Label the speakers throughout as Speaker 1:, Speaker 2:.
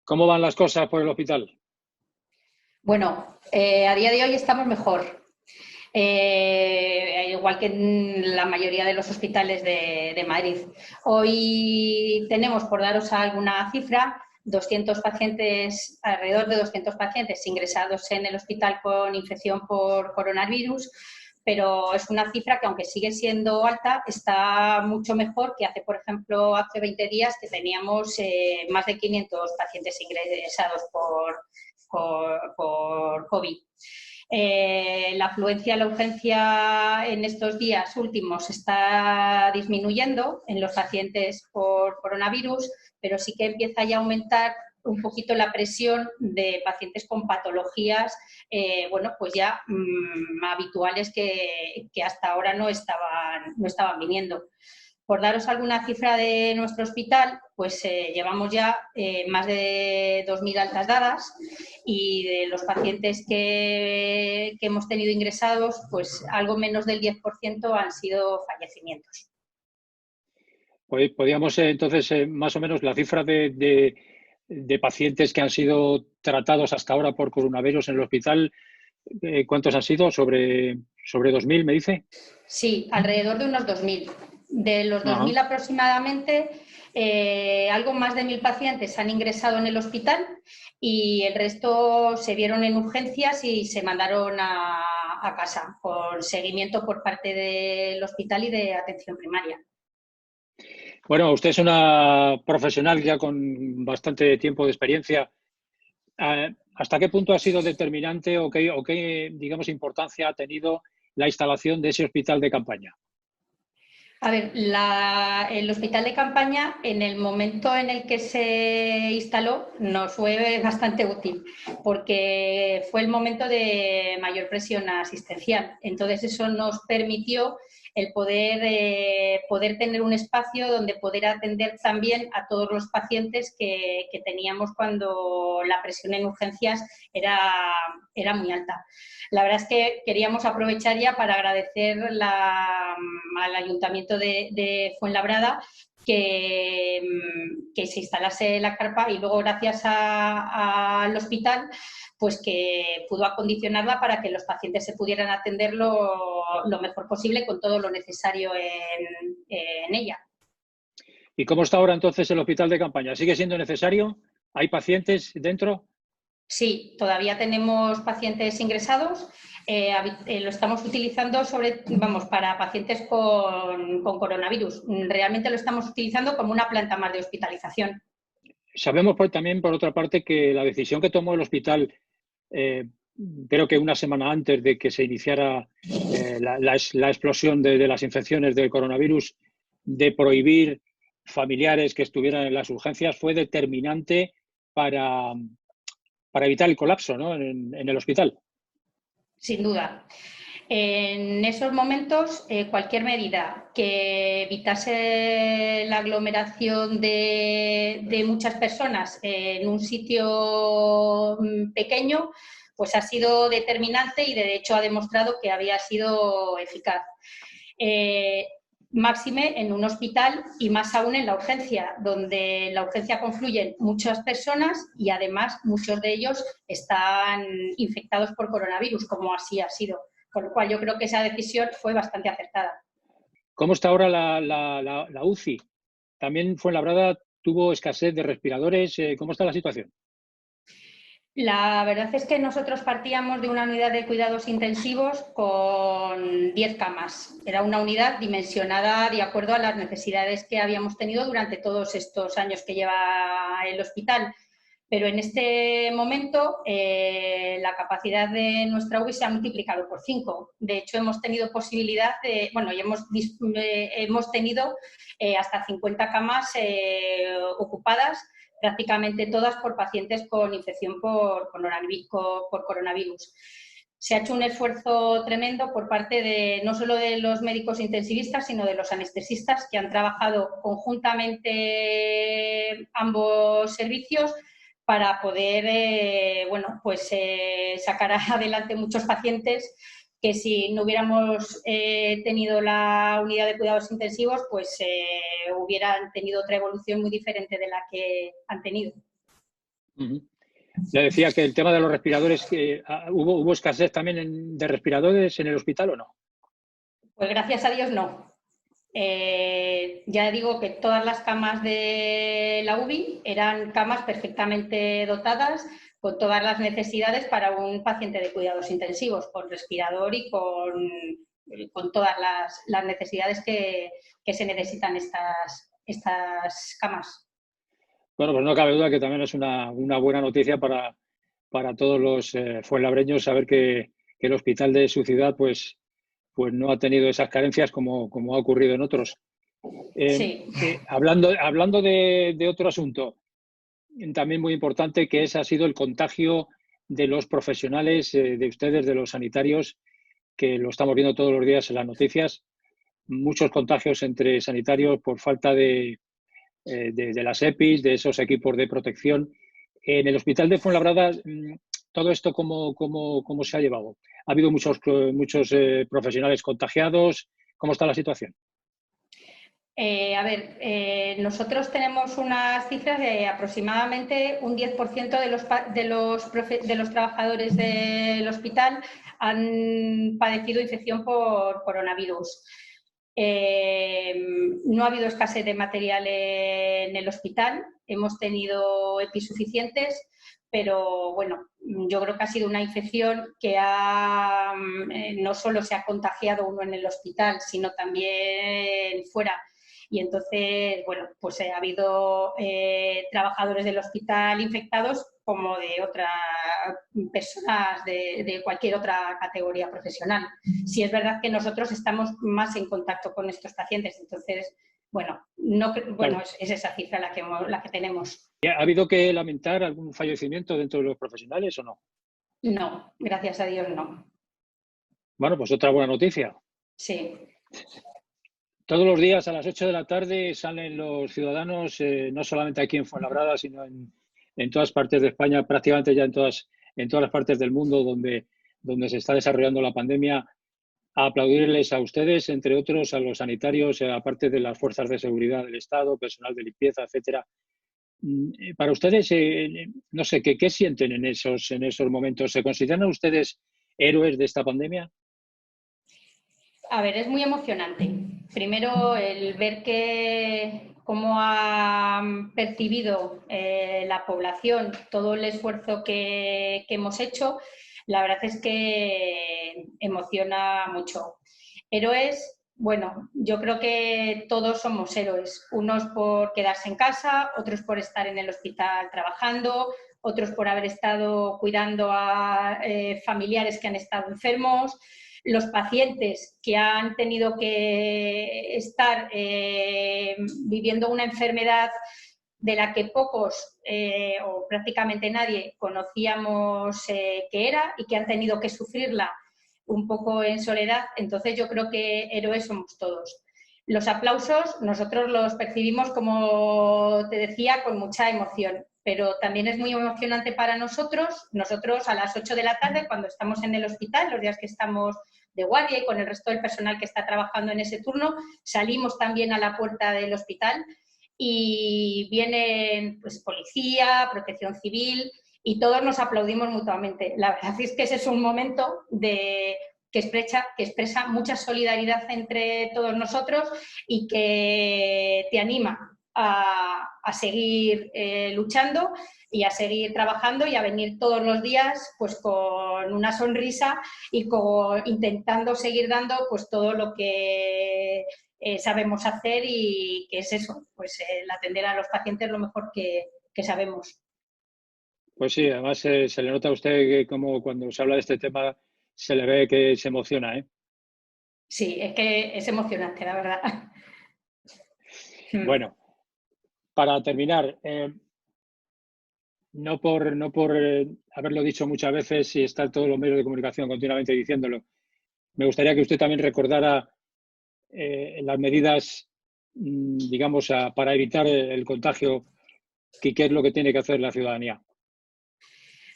Speaker 1: ¿Cómo van las cosas por el hospital?
Speaker 2: Bueno, a día de hoy estamos mejor. Igual que en la mayoría de los hospitales de Madrid. Hoy tenemos, por daros alguna cifra, 200 pacientes, alrededor de 200 pacientes ingresados en el hospital con infección por coronavirus, pero es una cifra que, aunque sigue siendo alta, está mucho mejor que hace 20 días, que teníamos más de 500 pacientes ingresados por COVID. La afluencia a la urgencia en estos días últimos está disminuyendo en los pacientes por coronavirus, pero sí que empieza ya a aumentar un poquito la presión de pacientes con patologías, pues ya habituales que hasta ahora no estaban viniendo. Por daros alguna cifra de nuestro hospital, pues llevamos ya más de 2.000 altas dadas, y de los pacientes que hemos tenido ingresados, pues algo menos del 10% han sido fallecimientos.
Speaker 1: Pues podríamos, entonces, más o menos la cifra de pacientes que han sido tratados hasta ahora por coronavirus en el hospital, ¿cuántos han sido? ¿Sobre 2.000, me dice?
Speaker 2: Sí, alrededor de unos 2.000. De los
Speaker 1: Ajá.
Speaker 2: 2.000 aproximadamente, algo más de 1.000 pacientes han ingresado en el hospital y el resto se vieron en urgencias y se mandaron a casa con seguimiento por parte del hospital y de atención primaria.
Speaker 1: Bueno, usted es una profesional ya con bastante tiempo de experiencia. ¿Hasta qué punto ha sido determinante o qué, digamos, importancia ha tenido la instalación de ese hospital de campaña?
Speaker 2: A ver, el hospital de campaña, en el momento en el que se instaló, nos fue bastante útil, porque fue el momento de mayor presión asistencial. Entonces, eso nos permitió el poder tener un espacio donde poder atender también a todos los pacientes que teníamos cuando la presión en urgencias era muy alta. La verdad es que queríamos aprovechar ya para agradecer al Ayuntamiento de Fuenlabrada que se instalase la carpa, y luego, gracias al hospital, pues que pudo acondicionarla para que los pacientes se pudieran atender lo mejor posible, con todo lo necesario en ella.
Speaker 1: ¿Y cómo está ahora entonces el hospital de campaña? ¿Sigue siendo necesario? ¿Hay pacientes dentro?
Speaker 2: Sí, todavía tenemos pacientes ingresados. Lo estamos utilizando para pacientes con coronavirus. Realmente lo estamos utilizando como una planta más de hospitalización.
Speaker 1: Sabemos también, por otra parte, que la decisión que tomó el hospital, eh, creo que una semana antes de que se iniciara la explosión de las infecciones del coronavirus, de prohibir familiares que estuvieran en las urgencias, fue determinante para, para evitar el colapso, ¿no?, en el hospital.
Speaker 2: Sin duda. En esos momentos, cualquier medida que evitase la aglomeración de muchas personas en un sitio pequeño, pues ha sido determinante, y de hecho ha demostrado que había sido eficaz. Máxime en un hospital, y más aún en la urgencia, donde en la urgencia confluyen muchas personas y además muchos de ellos están infectados por coronavirus, como así ha sido. Con lo cual, yo creo que esa decisión fue bastante acertada.
Speaker 1: ¿Cómo está ahora la UCI? También Fuenlabrada tuvo escasez de respiradores. ¿Cómo está la situación?
Speaker 2: La verdad es que nosotros partíamos de una unidad de cuidados intensivos con 10 camas. Era una unidad dimensionada de acuerdo a las necesidades que habíamos tenido durante todos estos años que lleva el hospital. Pero en este momento la capacidad de nuestra UCI se ha multiplicado por 5. De hecho, hemos tenido posibilidad hemos tenido hasta 50 camas ocupadas, prácticamente todas por pacientes con infección por coronavirus. Se ha hecho un esfuerzo tremendo por parte no solo de los médicos intensivistas, sino de los anestesistas, que han trabajado conjuntamente ambos servicios para poder sacar adelante muchos pacientes que, si no hubiéramos tenido la unidad de cuidados intensivos, pues hubieran tenido otra evolución muy diferente de la que han tenido.
Speaker 1: Ujú. Le decía que el tema de los respiradores, que ¿hubo escasez también de respiradores en el hospital o no?
Speaker 2: Pues gracias a Dios no. Ya digo que todas las camas de la UBI eran camas perfectamente dotadas con todas las necesidades para un paciente de cuidados intensivos, con respirador y con todas las necesidades que se necesitan estas camas.
Speaker 1: Bueno, pues no cabe duda que también es una buena noticia para todos los fuenlabreños saber que el hospital de su ciudad pues no ha tenido esas carencias como ha ocurrido en otros.
Speaker 2: Sí.
Speaker 1: Hablando de otro asunto, también muy importante, que ese ha sido el contagio de los profesionales, de ustedes, de los sanitarios, que lo estamos viendo todos los días en las noticias. Muchos contagios entre sanitarios por falta de las EPIs, de esos equipos de protección. En el hospital de Fuenlabrada, ¿todo esto cómo se ha llevado? ¿Ha habido muchos profesionales contagiados? ¿Cómo está la situación?
Speaker 2: Nosotros tenemos unas cifras de aproximadamente un 10% de los trabajadores del hospital han padecido infección por coronavirus. No ha habido escasez de material en el hospital, hemos tenido EPIs suficientes, pero bueno, yo creo que ha sido una infección que no solo se ha contagiado uno en el hospital, sino también fuera. Y entonces, bueno, pues ha habido trabajadores del hospital infectados como de otras personas de cualquier otra categoría profesional. Sí es verdad que nosotros estamos más en contacto con estos pacientes, entonces, bueno,
Speaker 1: Claro.
Speaker 2: es esa cifra la que tenemos.
Speaker 1: ¿Ha habido que lamentar algún fallecimiento dentro de los profesionales o no?
Speaker 2: No, gracias a Dios no.
Speaker 1: Bueno, pues otra buena noticia.
Speaker 2: Sí.
Speaker 1: Todos los días a las 8 de la tarde salen los ciudadanos, no solamente aquí en Fuenlabrada, sino en todas partes de España, prácticamente ya en todas las partes del mundo donde se está desarrollando la pandemia, a aplaudirles a ustedes, entre otros a los sanitarios, aparte de las fuerzas de seguridad del Estado, personal de limpieza, etcétera. Para ustedes, no sé, ¿qué sienten en esos momentos? ¿Se consideran ustedes héroes de esta pandemia?
Speaker 2: A ver, es muy emocionante. Primero, el ver cómo ha percibido la población todo el esfuerzo que hemos hecho, la verdad es que emociona mucho. Héroes, bueno, yo creo que todos somos héroes, unos por quedarse en casa, otros por estar en el hospital trabajando, otros por haber estado cuidando a familiares que han estado enfermos, los pacientes que han tenido que estar viviendo una enfermedad de la que pocos o prácticamente nadie conocíamos qué era y que han tenido que sufrirla un poco en soledad. Entonces yo creo que héroes somos todos. Los aplausos nosotros los percibimos, como te decía, con mucha emoción, pero también es muy emocionante para nosotros a las 8 de la tarde, cuando estamos en el hospital, los días que estamos de guardia y con el resto del personal que está trabajando en ese turno, salimos también a la puerta del hospital y vienen pues, policía, protección civil y todos nos aplaudimos mutuamente. La verdad es que ese es un momento que expresa mucha solidaridad entre todos nosotros y que te anima a seguir luchando y a seguir trabajando y a venir todos los días pues con una sonrisa y intentando seguir dando pues todo lo que sabemos hacer y que es eso, pues el atender a los pacientes lo mejor que sabemos.
Speaker 1: Pues sí, además se le nota a usted que como cuando se habla de este tema se le ve que se emociona, ¿eh?
Speaker 2: Sí, es que es emocionante, la verdad.
Speaker 1: Bueno, para terminar, no por haberlo dicho muchas veces y estar todos los medios de comunicación continuamente diciéndolo, me gustaría que usted también recordara las medidas, digamos, para evitar el contagio, qué es lo que tiene que hacer la ciudadanía.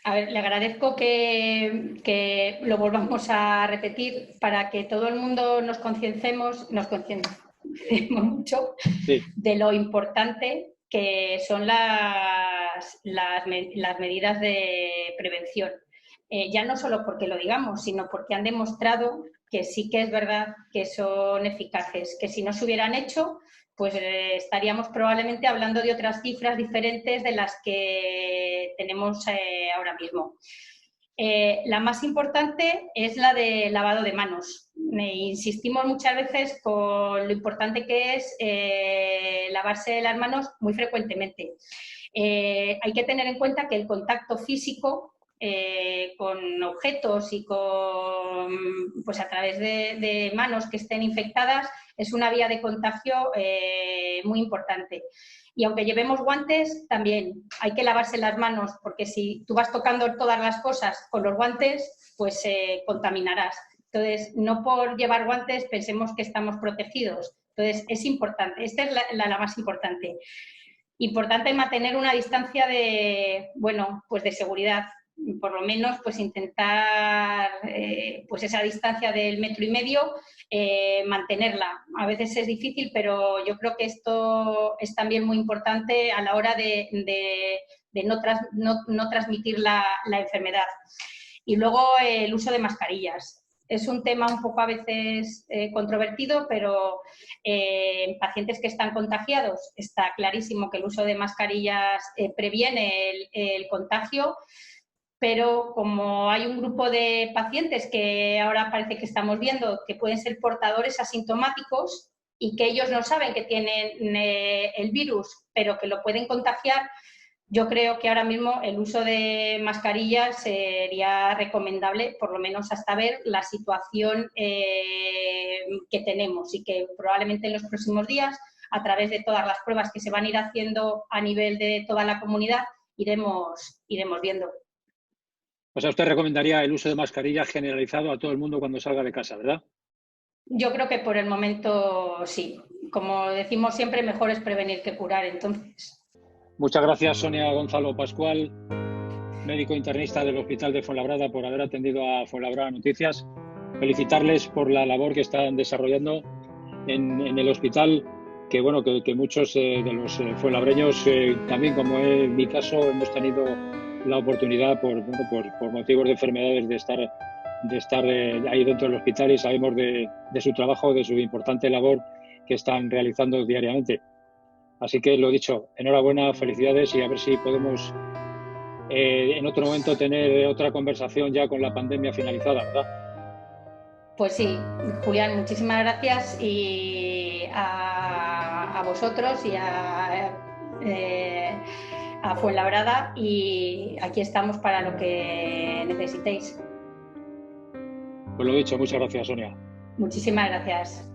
Speaker 2: A ver, le agradezco que lo volvamos a repetir para que todo el mundo nos concienciemos mucho
Speaker 1: Sí.
Speaker 2: de lo importante que son las medidas de prevención. Ya no solo porque lo digamos, sino porque han demostrado que sí que es verdad que son eficaces, que si no se hubieran hecho, pues estaríamos probablemente hablando de otras cifras diferentes de las que tenemos ahora mismo. La más importante es la de lavado de manos. Insistimos muchas veces con lo importante que es lavarse las manos muy frecuentemente. Hay que tener en cuenta que el contacto físico con objetos y pues a través de manos que estén infectadas es una vía de contagio muy importante. Y aunque llevemos guantes, también hay que lavarse las manos, porque si tú vas tocando todas las cosas con los guantes, pues contaminarás. Entonces, no por llevar guantes pensemos que estamos protegidos. Entonces, es importante. Esta es la más importante. Importante mantener una distancia pues de seguridad. Por lo menos, pues intentar pues esa distancia del 1,5 metros, mantenerla. A veces es difícil, pero yo creo que esto es también muy importante a la hora de no transmitir la enfermedad. Y luego el uso de mascarillas. Es un tema un poco a veces controvertido, pero en pacientes que están contagiados está clarísimo que el uso de mascarillas previene el contagio, pero como hay un grupo de pacientes que ahora parece que estamos viendo que pueden ser portadores asintomáticos y que ellos no saben que tienen el virus, pero que lo pueden contagiar, yo creo que ahora mismo el uso de mascarillas sería recomendable, por lo menos hasta ver la situación que tenemos y que probablemente en los próximos días, a través de todas las pruebas que se van a ir haciendo a nivel de toda la comunidad, iremos viendo.
Speaker 1: O sea, usted recomendaría el uso de mascarillas generalizado a todo el mundo cuando salga de casa, ¿verdad?
Speaker 2: Yo creo que por el momento sí. Como decimos siempre, mejor es prevenir que curar, entonces.
Speaker 1: Muchas gracias, Sonia Gonzalo Pascual, médico internista del Hospital de Fuenlabrada, por haber atendido a Fuenlabrada Noticias. Felicitarles por la labor que están desarrollando en el hospital, que bueno, que muchos de los fuenlabreños, también como en mi caso, hemos tenido la oportunidad por motivos de enfermedades de estar ahí dentro del hospital, y sabemos de su trabajo, de su importante labor que están realizando diariamente. Así que lo dicho, enhorabuena, felicidades, y a ver si podemos en otro momento tener otra conversación ya con la pandemia finalizada, ¿verdad?
Speaker 2: Pues sí, Julián, muchísimas gracias y a vosotros y a Fuenlabrada, y aquí estamos para lo que necesitéis.
Speaker 1: Pues lo dicho, muchas gracias, Sonia.
Speaker 2: Muchísimas gracias.